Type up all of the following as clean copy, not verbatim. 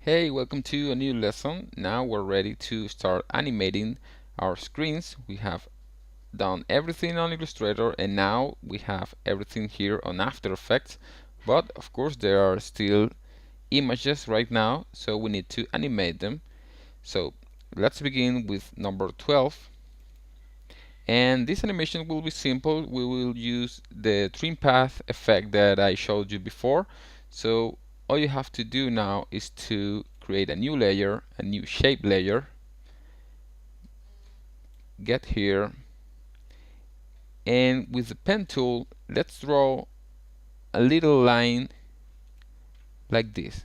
Hey, welcome to a new lesson. Now we're ready to start animating our screens. We have done everything on Illustrator and now we have everything here on After Effects. But of course there are still images right now, so we need to animate them. So let's begin with number 12. And this animation will be simple. We will use the trim path effect that I showed you before. So all you have to do now is to create a new layer, a new shape layer. Get here, and with the pen tool, let's draw a little line like this.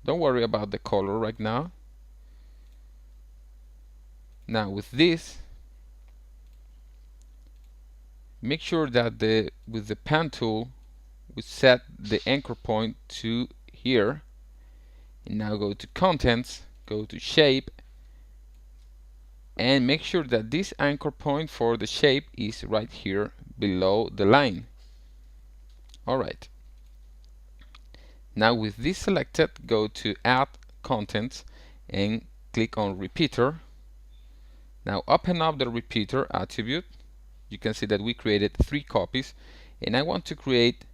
Don't worry about the color right now. Now with this, make sure that with the pen tool we set the anchor point to here, and now go to contents, go to shape, and make sure that this anchor point for the shape is right here below the line. Alright, now with this selected, go to add contents and click on repeater. Now open up the repeater attribute. You can see that we created 3 copies, and I want to create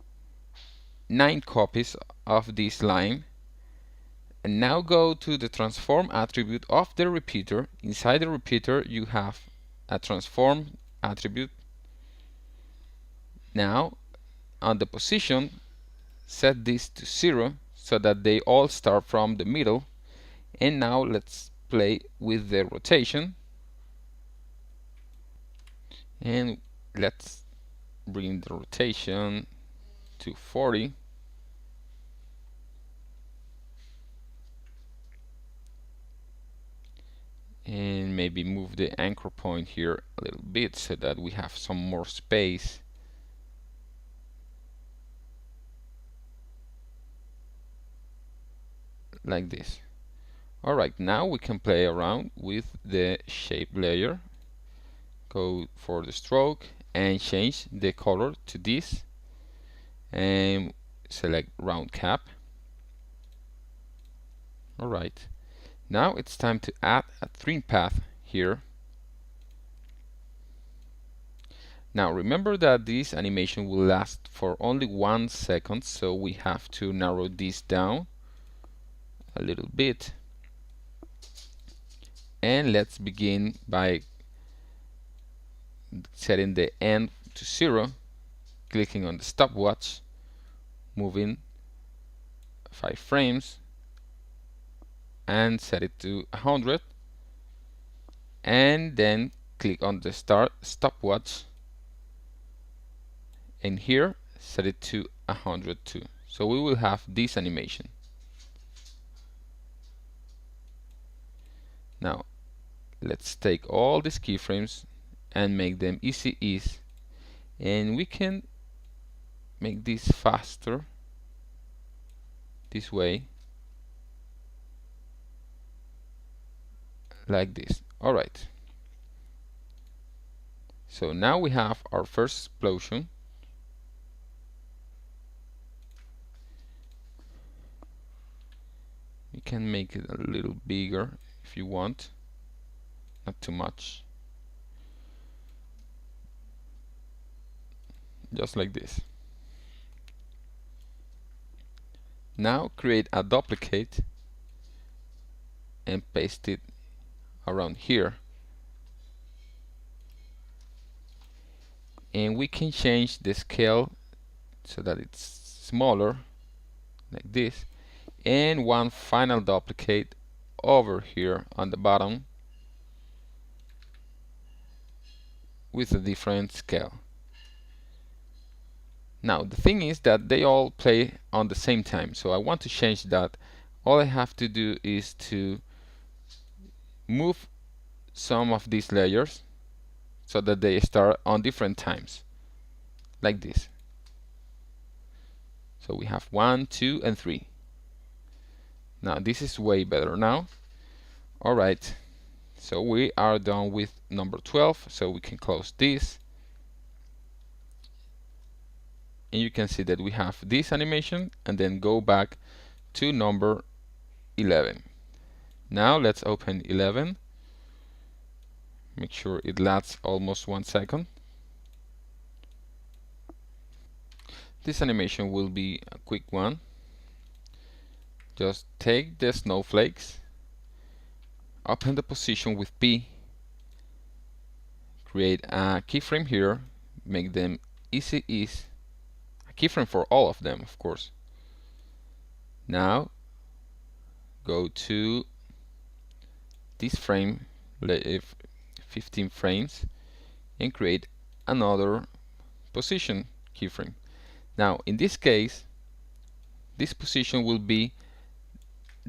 9 copies of this line. And now go to the transform attribute of the repeater. Inside the repeater you have a transform attribute. Now on the position, set this to 0 so that they all start from the middle. And now let's play with the rotation, and let's bring the rotation to 40. And maybe move the anchor point here a little bit so that we have some more space. Like this. Alright, now we can play around with the shape layer. Go for the stroke and change the color to this, and select round cap. Alright, now it's time to add a trim path here. Now remember that this animation will last for only 1 second, so we have to narrow this down a little bit. And let's begin by setting the end to 0, clicking on the stopwatch, moving 5 frames, and set it to 100, and then click on the start stopwatch, and here set it to 100 too. So we will have this animation. Now let's take all these keyframes and make them easy ease, and we can make this faster this way, like this. Alright, so now we have our first explosion. You can make it a little bigger if you want, not too much, just like this. Now create a duplicate and paste it around here, and we can change the scale so that it's smaller, like this, and one final duplicate over here on the bottom with a different scale. Now the thing is that they all play on the same time, so I want to change that. All I have to do is to move some of these layers so that they start on different times, like this. So we have 1, 2, and 3. Now this is way better now. Alright, so we are done with number 12, so we can close this. And you can see that we have this animation, and then go back to number 11. Now let's open 11. Make sure it lasts almost 1 second. This animation will be a quick one. Just take the snowflakes, open the position with P, create a keyframe here, make them easy ease, a keyframe for all of them, of course. Now go to this frame, 15 frames, and create another position keyframe. Now in this case, this position will be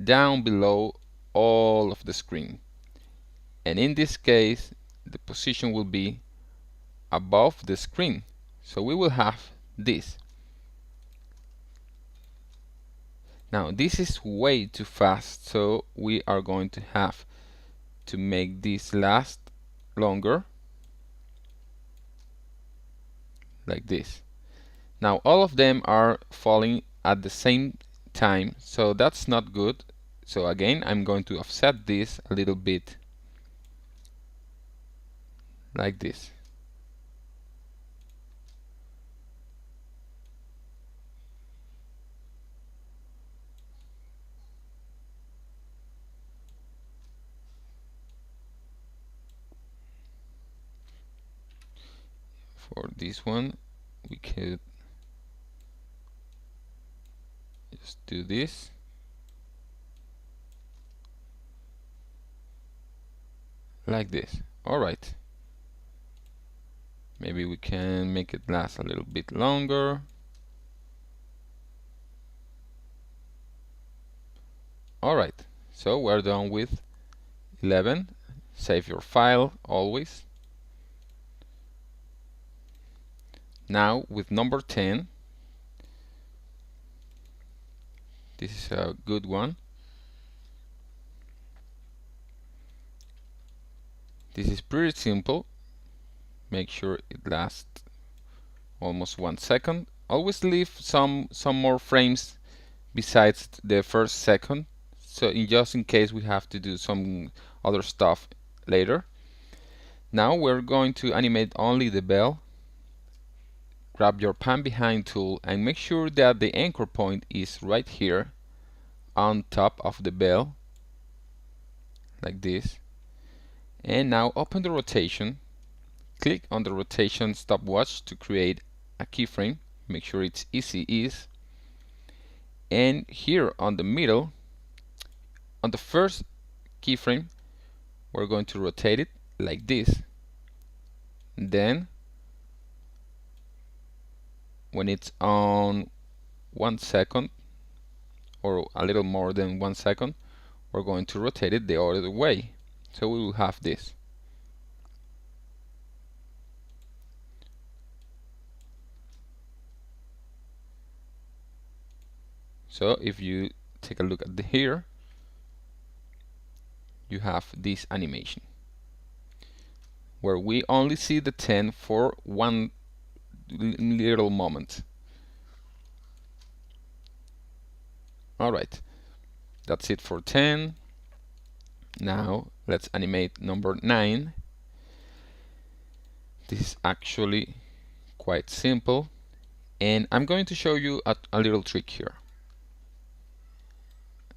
down below all of the screen, and in this case the position will be above the screen, so we will have this. Now this is way too fast, so we are going to have to make this last longer, like this. Now all of them are falling at the same time, so that's not good. So again, I'm going to offset this a little bit, like this. For this one, we could just do this. Like this. Alright. Maybe we can make it last a little bit longer. Alright, so we're done with 11. Save your file always. Now with number 10, this is a good one. This is pretty simple. Make sure it lasts almost 1 second. Always leave some more frames besides the first second, so just in case we have to do some other stuff later. Now we're going to animate only the bell. Grab your pan behind tool and make sure that the anchor point is right here on top of the bell, like this. And now open the rotation, click on the rotation stopwatch to create a keyframe. Make sure it's easy ease, and here on the middle, on the first keyframe, we're going to rotate it like this. Then when it's on 1 second or a little more than 1 second, we're going to rotate it the other way, so we will have this. So if you take a look at here, you have this animation where we only see the 10 for one little moment. Alright, that's it for 10. Now let's animate number 9. This is actually quite simple, and I'm going to show you a little trick here.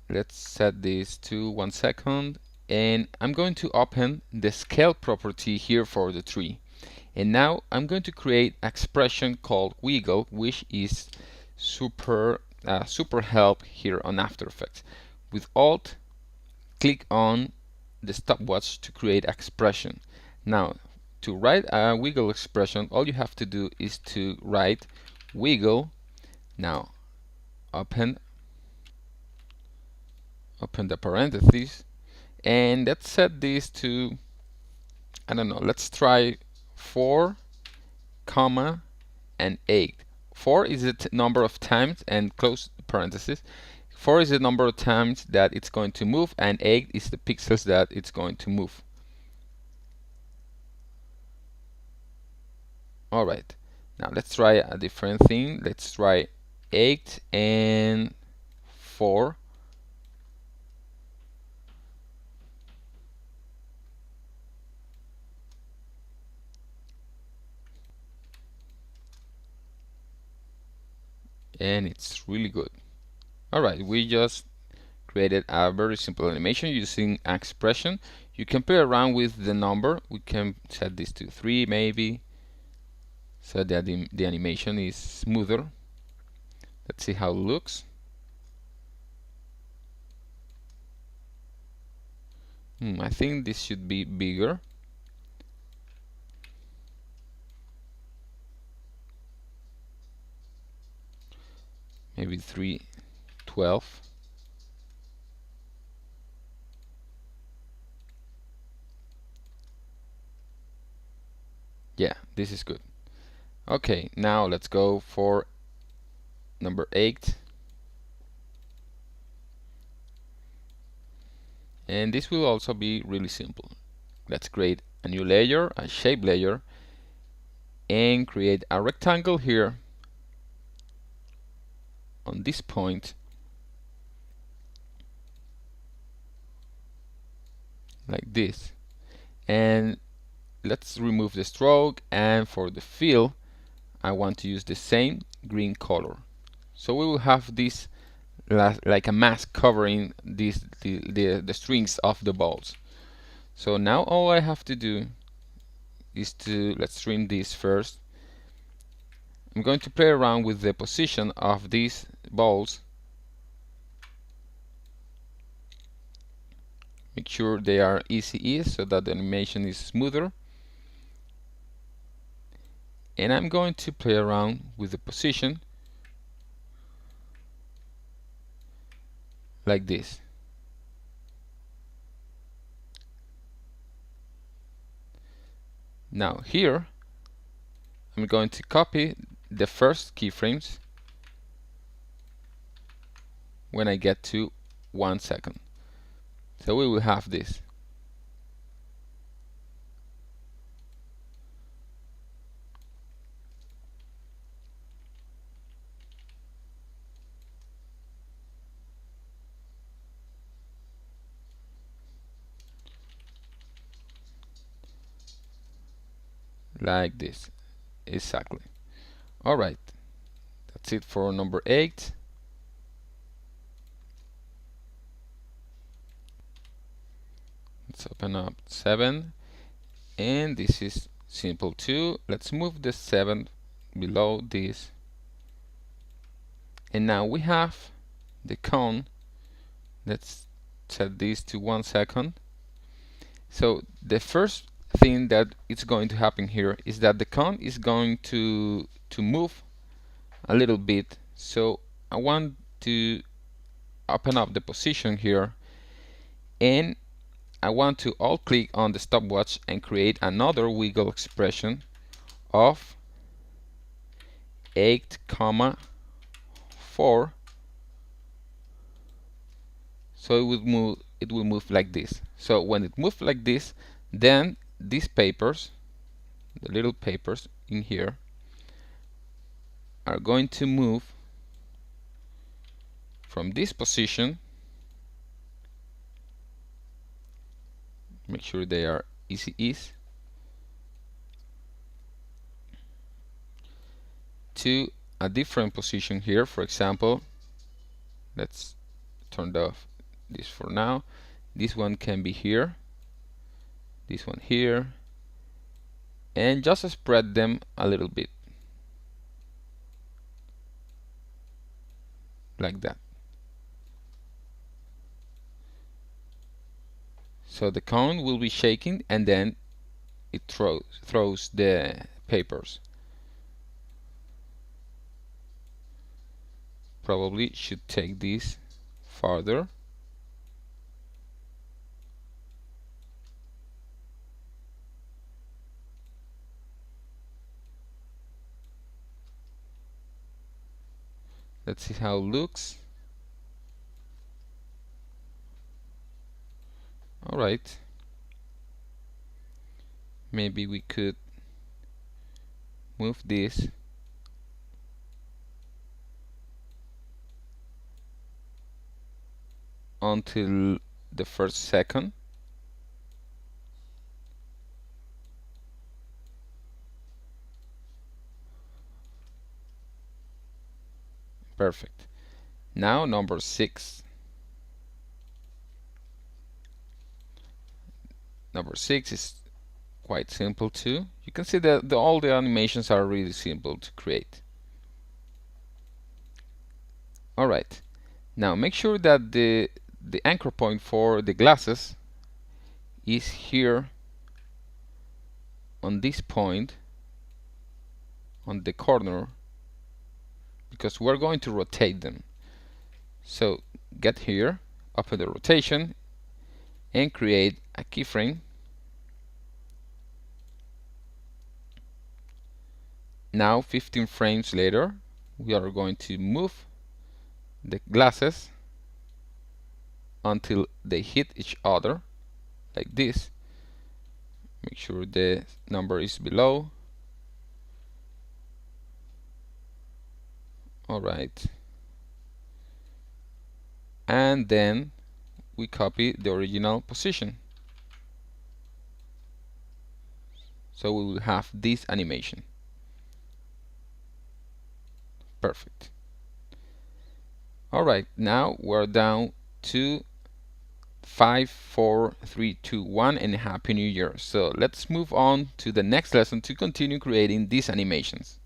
Let's set this to 1 second, and I'm going to open the scale property here for the tree. And now I'm going to create an expression called wiggle, which is super help here on After Effects. With Alt, click on the stopwatch to create expression. Now to write a wiggle expression, all you have to do is to write wiggle. Now open the parentheses, and let's set this to, I don't know, let's try 4, comma, and 8. 4 is the number of times, and close parentheses. 4 is the number of times that it's going to move, and 8 is the pixels that it's going to move. Alright, now let's try a different thing. Let's try 8 and 4. and it's really good. Alright, we just created a very simple animation using an expression. You can play around with the number. We can set this to 3 maybe, so that the animation is smoother. Let's see how it looks. I think this should be bigger. Maybe 312. Yeah, this is good. Okay, now let's go for number 8. And this will also be really simple. Let's create a new layer, a shape layer, and create a rectangle here on this point, like this. And let's remove the stroke, and for the fill I want to use the same green color. So we will have this like a mask covering the strings of the balls. So now all I have to do is let's trim this first. I'm going to play around with the position of these balls. Make sure they are easy so that the animation is smoother. And I'm going to play around with the position like this. Now here I'm going to copy the first keyframes when I get to 1 second. So we will have this. Like this. Exactly. Alright. That's it for number 8. Let's open up 7. And this is simple too. Let's move the 7 below this. And now we have the cone. Let's set this to 1 second. So the first thing that is going to happen here is that the cone is going to move a little bit. So I want to open up the position here, and I want to alt click on the stopwatch and create another wiggle expression of 8,4. So it will move like this. So when it moves like this, then these papers, the little papers in here, are going to move from this position. Make sure they are easy ease to a different position here. For example, let's turn off this for now. This one can be here, this one here, and just spread them a little bit like that. So the cone will be shaking, and then it throws the papers. Probably should take this farther. Let's see how it looks. Alright. Maybe we could move this until the first second. Perfect. Now number 6. Number 6 is quite simple too. You can see that all the animations are really simple to create. Alright, now make sure that the anchor point for the glasses is here on this point on the corner, because we're going to rotate them. So get here, open the rotation and create a keyframe. Now 15 frames later, we are going to move the glasses until they hit each other like this. Make sure the number is below. Alright, and then we copy the original position, so we will have this animation. Perfect. Alright, now we're down to 5, 4, 3, 2, 1 and Happy New Year. So let's move on to the next lesson to continue creating these animations.